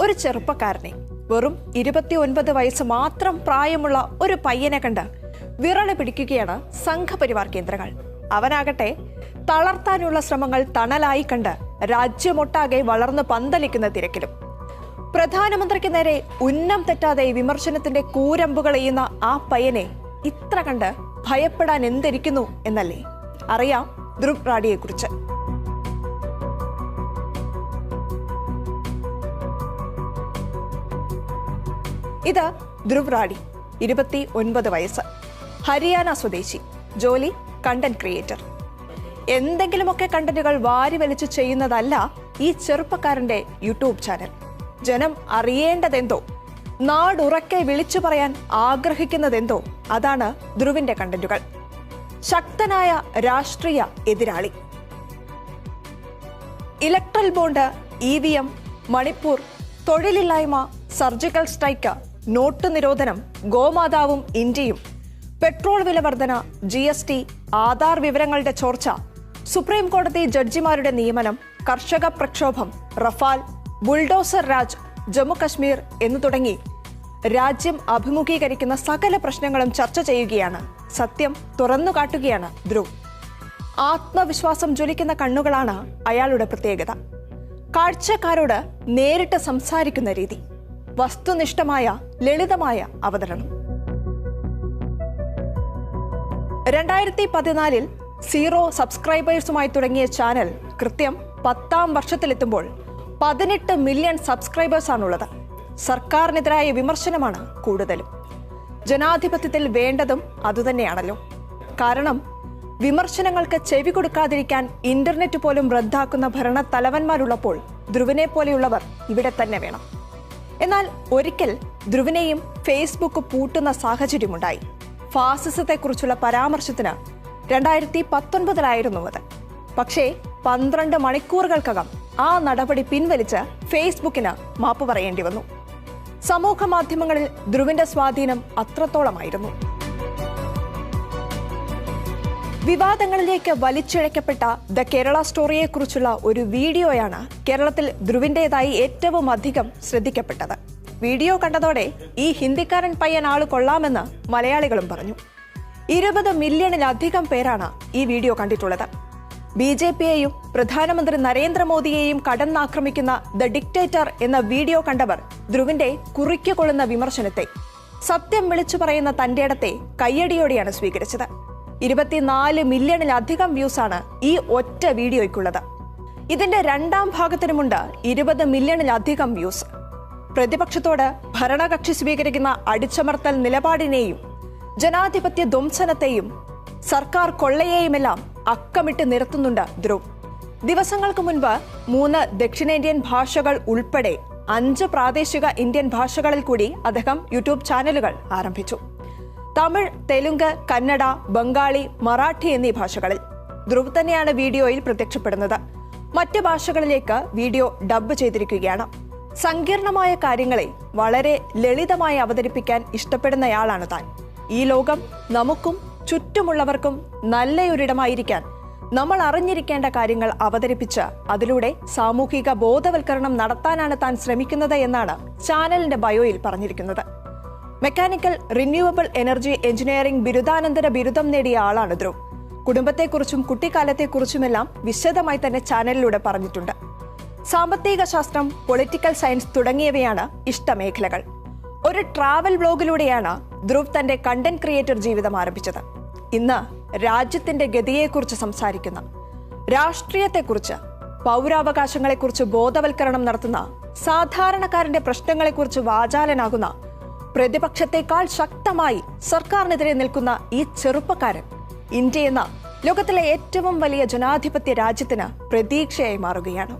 ഒരു ചെറുപ്പക്കാരനെ, വെറും 29 വയസ്സ് മാത്രം പ്രായമുള്ള ഒരു പയ്യനെ കണ്ട് വിറളി പിടിക്കുകയാണ് സംഘപരിവാർ കേന്ദ്രങ്ങൾ. അവനാകട്ടെ തളർത്താനുള്ള ശ്രമങ്ങൾ തണലായി കണ്ട് രാജ്യമൊട്ടാകെ വളർന്നു പന്തലിക്കുന്ന തിരക്കിലും. പ്രധാനമന്ത്രിക്ക് നേരെ ഉന്നം തെറ്റാതെ വിമർശനത്തിന്റെ കൂരമ്പുകൾ എയ്യുന്ന ആ പയ്യനെ ഇത്ര കണ്ട് ഭയപ്പെടാൻ എന്തിരിക്കുന്നു എന്നല്ലേ? അറിയാം ധ്രുവ് റാഡിയെക്കുറിച്ച്. ഇത് ധ്രുവ് റാഡി, 29 വയസ്സ്, ഹരിയാന സ്വദേശി, ജോലി കണ്ടന്റ് ക്രിയേറ്റർ. എന്തെങ്കിലുമൊക്കെ കണ്ടന്റുകൾ വാരി വലിച്ചു ചെയ്യുന്നതല്ല ഈ ചെറുപ്പക്കാരന്റെ യൂട്യൂബ് ചാനൽ. ജനം അറിയേണ്ടതെന്തോ, നാടുറക്കെ വിളിച്ചു പറയാൻ ആഗ്രഹിക്കുന്നതെന്തോ അതാണ് ധ്രുവിന്റെ കണ്ടന്റുകൾ. ശക്തനായ രാഷ്ട്രീയ എതിരാളി. ഇലക്ട്രൽ ബോണ്ട്, EVM, മണിപ്പൂർ, തൊഴിലില്ലായ്മ, സർജിക്കൽ സ്ട്രൈക്ക്, നോട്ട് നിരോധനം, ഗോമാതാവും ഇന്ത്യയും, പെട്രോൾ വില വർധന, GST, ആധാർ വിവരങ്ങളുടെ ചോർച്ച, സുപ്രീം കോടതി ജഡ്ജിമാരുടെ നിയമനം, കർഷക പ്രക്ഷോഭം, റഫാൽ, ബുൾഡോസർ രാജ്, ജമ്മു കശ്മീർ എന്നു തുടങ്ങി രാജ്യം അഭിമുഖീകരിക്കുന്ന സകല പ്രശ്നങ്ങളും ചർച്ച ചെയ്യുകയാണ്, സത്യം തുറന്നു കാട്ടുകയാണ് ധ്രുവ്. ആത്മവിശ്വാസം ജ്വലിക്കുന്ന കണ്ണുകളാണ് അയാളുടെ പ്രത്യേകത. കാഴ്ചക്കാരോട് നേരിട്ട് സംസാരിക്കുന്ന രീതി, വസ്തുനിഷ്ഠമായ ലളിതമായ അവതരണം. 2014 0 സബ്സ്ക്രൈബേഴ്സുമായി തുടങ്ങിയ ചാനൽ കൃത്യം 10ാം വർഷത്തിലെത്തുമ്പോൾ 18 മില്യൺ സബ്സ്ക്രൈബേഴ്സാണുള്ളത്. സർക്കാരിനെതിരായ വിമർശനമാണ് കൂടുതലും. ജനാധിപത്യത്തിൽ വേണ്ടതും അതുതന്നെയാണല്ലോ. കാരണം വിമർശനങ്ങൾക്ക് ചെവി കൊടുക്കാതിരിക്കാൻ ഇന്റർനെറ്റ് പോലും റദ്ദാക്കുന്ന ഭരണത്തലവന്മാരുള്ളപ്പോൾ ധ്രുവിനെ പോലെയുള്ളവർ ഇവിടെ തന്നെ വേണം. എന്നാൽ ഒരിക്കൽ ധ്രുവിനെയും ഫേസ്ബുക്ക് പൂട്ടുന്ന സാഹചര്യമുണ്ടായി. ഫാസിസത്തെക്കുറിച്ചുള്ള പരാമർശത്തിന് 2019 അത്. പക്ഷേ 12 മണിക്കൂറുകൾക്കകം ആ നടപടി പിൻവലിച്ച് ഫേസ്ബുക്കിന് മാപ്പ് പറയേണ്ടി വന്നു. സമൂഹ മാധ്യമങ്ങളിൽ ധ്രുവിന്റെ സ്വാധീനം അത്രത്തോളമായിരുന്നു. വിവാദങ്ങളിലേക്ക് വലിച്ചിഴക്കപ്പെട്ട ദ കേരള സ്റ്റോറിയെക്കുറിച്ചുള്ള ഒരു വീഡിയോയാണ് കേരളത്തിൽ ധ്രുവിന്റേതായി ഏറ്റവും അധികം ശ്രദ്ധിക്കപ്പെട്ടത്. വീഡിയോ കണ്ടതോടെ ഈ ഹിന്ദിക്കാരൻ പയ്യൻ ആള് കൊള്ളാമെന്ന് മലയാളികളും പറഞ്ഞു. 20 മില്യണിലധികം പേരാണ് ഈ വീഡിയോ കണ്ടിട്ടുള്ളത്. BJPയെയും പ്രധാനമന്ത്രി നരേന്ദ്രമോദിയെയും കടന്നാക്രമിക്കുന്ന ദ ഡിക്റ്റേറ്റർ എന്ന വീഡിയോ കണ്ടവർ ധ്രുവിന്റെ കുറിക്കുകൊള്ളുന്ന വിമർശനത്തെ, സത്യം വിളിച്ചു പറയുന്ന തന്റെ ഇടത്തെ കയ്യടിയോടെയാണ് സ്വീകരിച്ചത്. 24 മില്യണിലധികം വ്യൂസാണ് ഈ ഒറ്റ വീഡിയോയ്ക്കുള്ളത്. ഇതിന്റെ രണ്ടാം ഭാഗത്തിനുമുണ്ട് 20 മില്യണിലധികം വ്യൂസ്. പ്രതിപക്ഷത്തോട് ഭരണകക്ഷി സ്വീകരിക്കുന്ന അടിച്ചമർത്തൽ നിലപാടിനെയും ജനാധിപത്യ ധ്വംസനത്തെയും സർക്കാർ കൊള്ളയെയുമെല്ലാം അക്കമിട്ട് നിരത്തുന്നുണ്ട് ധ്രുവ്. ദിവസങ്ങൾക്ക് മുൻപ് 3 ദക്ഷിണേന്ത്യൻ ഭാഷകൾ ഉൾപ്പെടെ 5 പ്രാദേശിക ഇന്ത്യൻ ഭാഷകളിൽ കൂടി അദ്ദേഹം യൂട്യൂബ് ചാനലുകൾ ആരംഭിച്ചു. തമിഴ്, തെലുങ്ക്, കന്നഡ, ബംഗാളി, മറാഠി എന്നീ ഭാഷകളിൽ. ധ്രുവ് തന്നെയാണ് വീഡിയോയിൽ പ്രത്യക്ഷപ്പെടുന്നത്. മറ്റ് ഭാഷകളിലേക്ക് വീഡിയോ ഡബ്ബ് ചെയ്തിരിക്കുകയാണ്. സങ്കീർണമായ കാര്യങ്ങളെ വളരെ ലളിതമായി അവതരിപ്പിക്കാൻ ഇഷ്ടപ്പെടുന്നയാളാണ് താൻ. ഈ ലോകം നമുക്കും ചുറ്റുമുള്ളവർക്കും നല്ലൊരിടമായിരിക്കാൻ നമ്മൾ അറിഞ്ഞിരിക്കേണ്ട കാര്യങ്ങൾ അവതരിപ്പിച്ച് അതിലൂടെ സാമൂഹിക ബോധവൽക്കരണം നടത്താനാണ് താൻ ശ്രമിക്കുന്നത് എന്നാണ് ചാനലിന്റെ ബയോയിൽ പറഞ്ഞിരിക്കുന്നത്. മെക്കാനിക്കൽ റിന്യൂവബിൾ എനർജി എഞ്ചിനീയറിംഗ് ബിരുദാനന്തര ബിരുദം നേടിയ ആളാണ് ധ്രുവ്. കുടുംബത്തെക്കുറിച്ചും കുട്ടിക്കാലത്തെക്കുറിച്ചുമെല്ലാം വിശദമായി തന്നെ ചാനലിലൂടെ പറഞ്ഞിട്ടുണ്ട്. സാമ്പത്തിക ശാസ്ത്രം, പൊളിറ്റിക്കൽ സയൻസ് തുടങ്ങിയവയാണ് ഇഷ്ടമേഖലകൾ. ഒരു ട്രാവൽ വ്ലോഗിലൂടെയാണ് ധ്രുവ് തന്റെ കണ്ടന്റ് ക്രിയേറ്റർ ജീവിതം ആരംഭിച്ചത്. ഇന്ന് രാജ്യത്തിന്റെ ഗതിയെക്കുറിച്ച് സംസാരിക്കുന്ന, രാഷ്ട്രീയത്തെക്കുറിച്ച്, പൗരാവകാശങ്ങളെക്കുറിച്ച് ബോധവൽക്കരണം നടത്തുന്ന, സാധാരണക്കാരന്റെ പ്രശ്നങ്ങളെക്കുറിച്ച് വാചാലനാകുന്ന, പ്രതിപക്ഷത്തെക്കാൾ ശക്തമായി സർക്കാരിനെതിരെ നിൽക്കുന്ന ഈ ചെറുപ്പക്കാരൻ ഇന്ത്യ എന്ന ലോകത്തിലെ ഏറ്റവും വലിയ ജനാധിപത്യ രാജ്യത്തിന് പ്രതീക്ഷയായി മാറുകയാണ്.